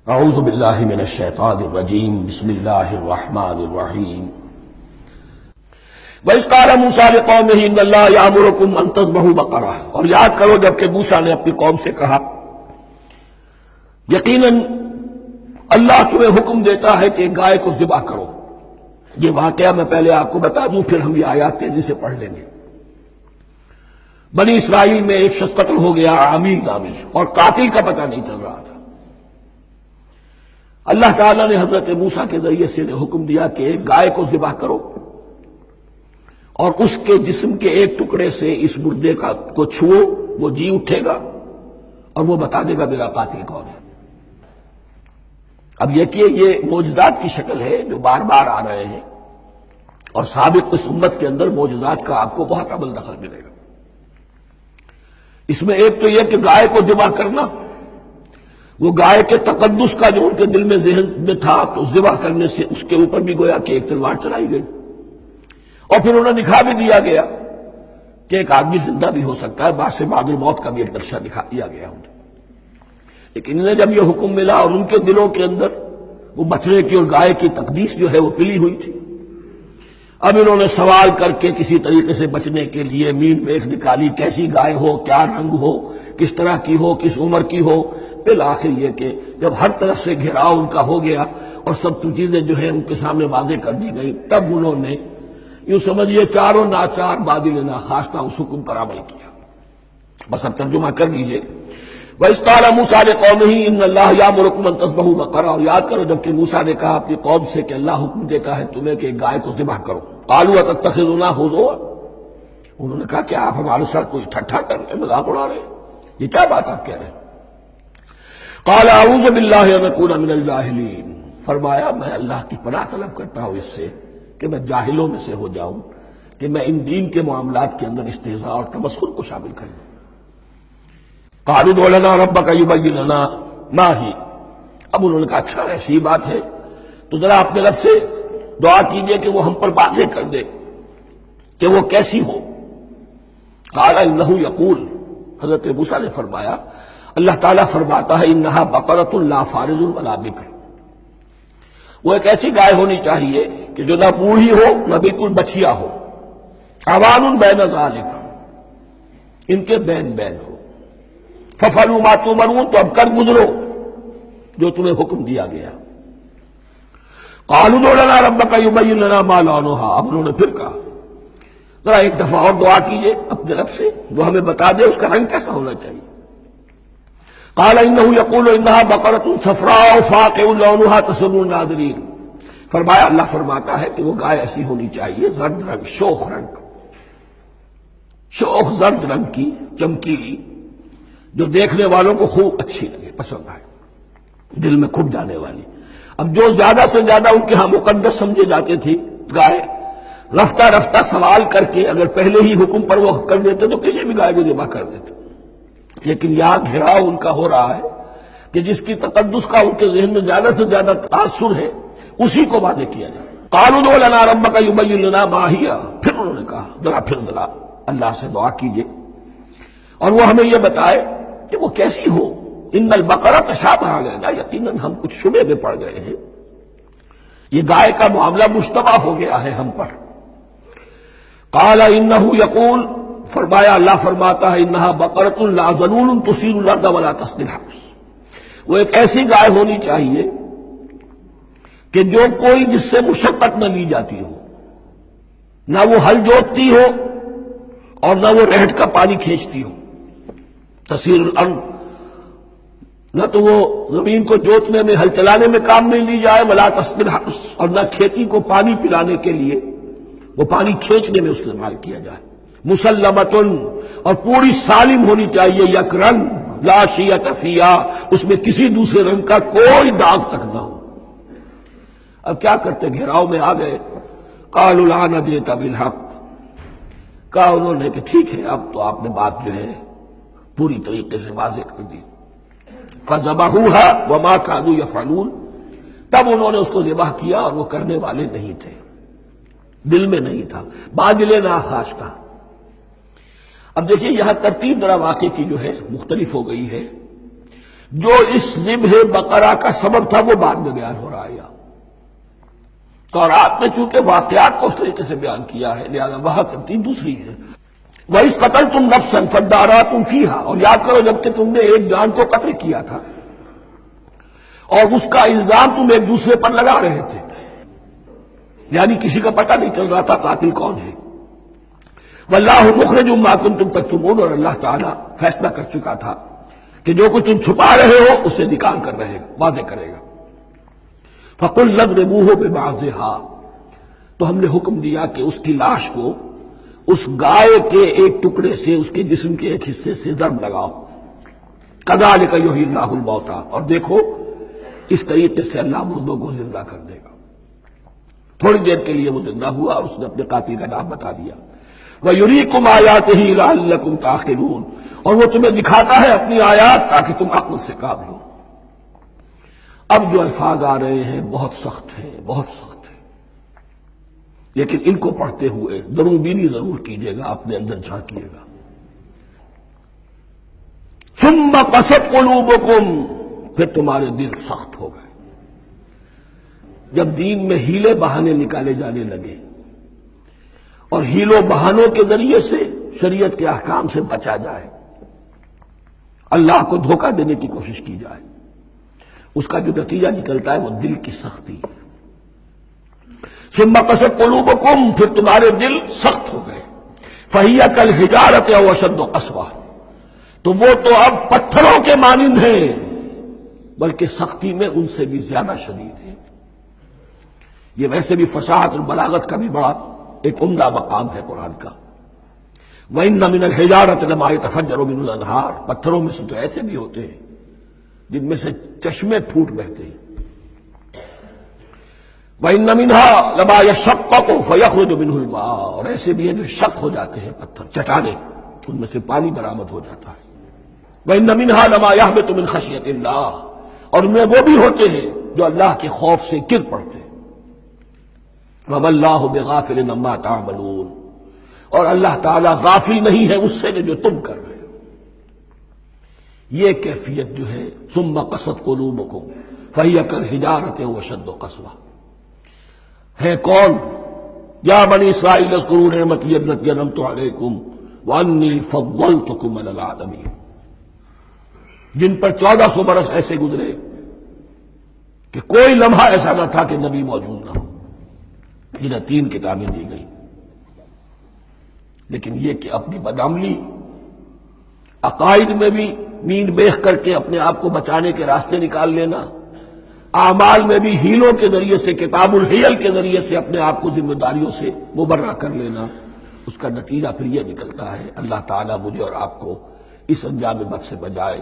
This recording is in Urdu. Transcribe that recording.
اعوذ باللہ من الشیطان الرجیم بسم اللہ الرحمن الرحیم وَإِذْ قَالَ مُوسَىٰ لِقَوْمِهِ إِنَّ اللَّهَ يَأْمُرُكُمْ أَن تَذْبَحُوا بَقَرَةً، اور یاد کرو جب کہ موسیٰ نے اپنی قوم سے کہا یقیناً اللہ تمہیں حکم دیتا ہے کہ گائے کو ذبح کرو۔ یہ واقعہ میں پہلے آپ کو بتا دوں، پھر ہم یہ آیات تیزی سے پڑھ لیں گے۔ بنی اسرائیل میں ایک شخص قتل ہو گیا، عامل نامی، اور قاتل کا پتہ نہیں چل رہا تھا۔ اللہ تعالیٰ نے حضرت موسیٰ کے ذریعے سے حکم دیا کہ ایک گائے کو ذبح کرو اور اس کے جسم کے ایک ٹکڑے سے اس مردے کو چھوؤ، وہ جی اٹھے گا اور وہ بتا دے گا میرا قاتل کون ہے۔ اب یہ معجزات کی شکل ہے جو بار بار آ رہے ہیں، اور سابق اس امت کے اندر معجزات کا آپ کو بہت عمل دخل ملے گا۔ اس میں ایک تو یہ کہ گائے کو ذبح کرنا، وہ گائے کے تقدس کا جو ان کے دل میں ذہن میں تھا، تو ذبح کرنے سے اس کے اوپر بھی گویا کہ ایک تلوار چلائی گئی، اور پھر انہیں دکھا بھی دیا گیا کہ ایک آدمی زندہ بھی ہو سکتا ہے، بعد سے بعد الموت کا بھی ایک نقشہ دکھا دیا گیا انہیں۔ لیکن انہیں جب یہ حکم ملا اور ان کے دلوں کے اندر وہ بچڑے کی اور گائے کی تقدیس جو ہے وہ پلی ہوئی تھی، اب انہوں نے سوال کر کے کسی طریقے سے بچنے کے لیے مین میخ نکالی، کیسی گائے ہو، کیا رنگ ہو، کس طرح کی ہو، کس عمر کی ہو۔ بالآخر یہ کہ جب ہر طرف سے گھیراؤ ان کا ہو گیا اور سب چیزیں جو ہے ان کے سامنے واضح کر دی گئی، تب انہوں نے یوں سمجھیے چاروں ناچار بادل ناخواستہ اس حکم پر عمل کیا۔ بس اب ترجمہ کر لیجئے۔ وَإِذْ قَالَ مُوسَىٰ لِقَوْمِهِ إِنَّ اللَّهَ يَأْمُرُكُمْ أَن تَذْبَحُوا بَقَرَةً، اور یاد کرو جب کہ موسیٰ نے کہا اپنی قوم سے کہ اللہ حکم دیتا ہے تمہیں کہ ایک گائے کو ذبح کرو۔ قَالُوا أَتَتَّخِذُنَا هُزُوًا، انہوں نے کہا کہ آپ ہمارے ساتھ کوئی ٹھٹھا کر رہے ہیں، مذاق اڑا رہے ہیں، یہ کیا بات آپ کہہ رہے ہیں؟ قَالَ أَعُوذُ بِاللَّهِ أَنْ أَكُونَ مِنَ الْجَاهِلِينَ، فرمایا میں اللہ کی پناہ طلب کرتا ہوں اس سے کہ میں جاہلوں میں سے ہو جاؤں، کہ میں ان دین کے معاملات کے اندر استہزاء اور تمسخر کو شامل کر لوں۔ قَالُوا ادْعُ لَنَا رَبَّكَ يُبَيِّن لَنَا مَا هِیَ، اب انہوں نے کہا اچھا ایسی بات ہے تو ذرا اپنے رب سے دعا کیجئے کہ وہ ہم پر واضح کر دے کہ وہ کیسی ہو۔ قَالَ إِنَّهُ يَقُولُ، حضرت موسیٰ نے فرمایا اللہ تعالیٰ فرماتا ہے إِنَّهَا بَقَرَةٌ لَا فَارِضٌ وَلَا بِكْرٌ، وہ ایک ایسی گائے ہونی چاہیے کہ جو نہ بوڑھی ہو نہ بالکل بچیا ہو، عَوَانٌ بَيْنَ ذَلِكَ، ان کے بین بین ہو۔ فَفَعَلُوا مَا تُؤْمَرُونَ، تو اب کر گزرو جو تمہیں حکم دیا گیا۔ قَالُوا ادْعُ لَنَا رَبَّكَ يُبَيِّن لَنَا مَا لَوْنُهَا، اب انہوں نے پھر کہا ذرا ایک دفعہ اور دعا کیجئے اپنے رب سے، وہ ہمیں بتا دے اس کا رنگ کیسا ہونا چاہیے۔ قَالَ إِنَّهُ يَقُولُ إِنَّهَا بَقَرَةٌ صَفْرَاءُ فَاقِعٌ لَوْنُهَا تَسُرُّ النَّاظِرِينَ، فرمایا اللہ فرماتا ہے کہ وہ گائے ایسی ہونی چاہیے زرد رنگ، شوخ رنگ، شوخ زرد رنگ کی، چمکیلی، جو دیکھنے والوں کو خوب اچھی لگے، پسند آئے، دل میں کھپ جانے والی۔ اب جو زیادہ سے زیادہ ان کے ہاں مقدس سمجھے جاتے تھی گائے، رفتہ رفتہ سوال کر کے اگر پہلے ہی حکم پر وہ کر دیتے تو کسی بھی گائے کو ذبح کر دیتے۔ لیکن یہاں گھیراؤ ان کا ہو رہا ہے کہ جس کی تقدس کا ان کے ذہن میں زیادہ سے زیادہ تاثر ہے اسی کو واضح کیا جائے۔ قَالُوا ادْعُ لَنَا رَبَّكَ يُبَيِّن لَنَا مَا هِیَ، پھر انہوں نے کہا ذرا اللہ سے دعا کیجئے اور وہ ہمیں یہ بتائے کہ وہ کیسی ہو۔ ان البقرہ تشابہ علینا، یقیناً ہم کچھ شبے میں پڑ گئے ہیں، یہ گائے کا معاملہ مشتبہ ہو گیا ہے ہم پر۔ قال انہ یقول، فرمایا اللہ فرماتا ہے انہا بقرۃ لا ذلول تثیر الارض ولا تسقی الحرث، وہ ایک ایسی گائے ہونی چاہیے کہ جو کوئی جس سے مشقت نہ لی جاتی ہو، نہ وہ ہل جوتتی ہو اور نہ وہ رہٹ کا پانی کھینچتی ہو۔ تسیر الارض، نہ تو وہ زمین کو جوتنے میں ہل چلانے میں کام نہیں لی جائے، ولا تسقی الحرث، اور نہ کھیتی کو پانی پلانے کے لیے وہ پانی کھینچنے میں استعمال کیا جائے۔ مسلمتن، اور پوری سالم ہونی چاہیے، یک رنگ، لا شیۃ فیہا، اس میں کسی دوسرے رنگ کا کوئی داغ تک نہ ہو۔ اب کیا کرتے، گھیراؤ میں آ گئے۔ قالوا الآن جئت بالحق، کہا انہوں نے کہ ٹھیک ہے اب تو آپ نے بات جو ہے پوری طریقے سے واضح کر دی۔ فذبحوها وما كانوا يفعلون، تب انہوں نے اس کو ذبح کیا اور وہ کرنے والے نہیں تھے، دل میں نہیں تھا، بادل ناخواستہ۔ اب دیکھیے یہاں ترتیب ذرا واقعے کی جو ہے مختلف ہو گئی ہے۔ جو اس ذبح بقرہ کا سبب تھا وہ بعد میں بیان ہو رہا ہے یہاں۔ تورات میں چونکہ واقعات کو اس طریقے سے بیان کیا ہے لہذا وہاں ترتیب دوسری ہے۔ وَإِذْ قَتَلْتُمْ نَفْسًا فَادَّارَأْتُمْ فِيهَا، اور یاد کرو جب کہ تم نے ایک جان کو قتل کیا تھا اور اس کا الزام تم ایک دوسرے پر لگا رہے تھے، یعنی کسی کا پتہ نہیں چل رہا تھا قاتل کون ہے۔ وَاللَّهُ مُخْرِجٌ مَا كُنتُمْ تَكْتُمُونَ، اور اللہ تعالیٰ فیصلہ کر چکا تھا کہ جو کچھ تم چھپا رہے ہو اسے نکال کر رہے گا، واضح کرے گا۔ فَقُلْ اضْرِبُوهُ بِبَعْضِهَا، تو ہم نے حکم دیا کہ اس کی لاش کو اس گائے کے ایک ٹکڑے سے، اس کے جسم کے ایک حصے سے ضرب لگاؤ۔ كَذَلِكَ يُحْيِي اللَّهُ الْمَوْتَىٰ، اور دیکھو اس طریقے سے اللہ مردوں کو زندہ کر دے گا۔ تھوڑی دیر کے لیے وہ زندہ ہوا اور اس نے اپنے قاتل کا نام بتا دیا۔ وَيُرِيكُمْ آيَاتِهِ لَعَلَّكُمْ تَعْقِلُونَ، اور وہ تمہیں دکھاتا ہے اپنی آیات تاکہ تم عقل سے کام لو۔ اب جو الفاظ آ رہے ہیں بہت سخت ہیں، بہت سخت ہیں، لیکن ان کو پڑھتے ہوئے درون بینی ضرور کیجیے گا، اپنے اندر جھانکیے گا۔ ثُمَّ قَسَتْ قُلُوبُكُمْ، پھر تمہارے دل سخت ہو گئے۔ جب دین میں ہیلے بہانے نکالے جانے لگے اور ہیلوں بہانوں کے ذریعے سے شریعت کے احکام سے بچا جائے، اللہ کو دھوکہ دینے کی کوشش کی جائے، اس کا جو نتیجہ نکلتا ہے وہ دل کی سختی۔ ثم قست قلوبکم، پھر تمہارے دل سخت ہو گئے۔ فہی کالحجارۃ او اشد قسوہ، تو وہ تو اب پتھروں کے مانند ہیں بلکہ سختی میں ان سے بھی زیادہ شدید ہے۔ یہ ویسے بھی فصاحت اور بلاغت کا بھی بڑا ایک عمدہ مقام ہے قرآن کا۔ وَإِنَّ مِنَ الْحِجَارَةِ لَمَا يَتَفَجَّرُ مِنْهُ الْأَنْهَارُ، پتھروں میں سے تو ایسے بھی ہوتے ہیں جن میں سے چشمے پھوٹ بہتے ہیں۔ وَإِنَّ مِنْهَا لَمَا يَشَّقَّقُ فَيَخْرُجُ مِنْهُ الْمَاءُ، اور ایسے بھی ہیں جو شق ہو جاتے ہیں پتھر، چٹانیں، ان میں سے پانی برآمد ہو جاتا ہے۔ وَإِنَّ مِنْهَا لَمَا يَهْبِطُ مِنْ خَشْيَةِ اللَّهِ، اور ان میں وہ بھی ہوتے ہیں جو اللہ کے خوف سے گر پڑتے ہیں۔ وَمَا اللَّهُ بِغَافِلٍ عَمَّا تَعْمَلُونَ، اور اللہ تعالیٰ غافل نہیں ہے اس سے جو تم کر رہے ہو۔ یہ کیفیت جو ہے ثم قست قلوبکم فہی کالحجارۃ او اشد قسوہ، ہے کون؟ یا بنی اسرائیل اذکروا نعمتی التی انعمت علیکم وانی فضلتکم علی العالمین، جن پر 1400 برس ایسے گزرے کہ کوئی لمحہ ایسا نہ تھا کہ نبی موجود نہ ہو، جنہیں 3 کتابیں دی گئیں، لیکن یہ کہ اپنی بدعملی، عقائد میں بھی نیند بیخ کر کے اپنے آپ کو بچانے کے راستے نکال لینا، اعمال میں بھی ہیلوں کے ذریعے سے، کتاب الحیل کے ذریعے سے اپنے آپ کو ذمہ داریوں سے مبرہ کر لینا، اس کا نتیجہ پھر یہ نکلتا ہے۔ اللہ تعالیٰ مجھے اور آپ کو اس انجام بد سے بچائے۔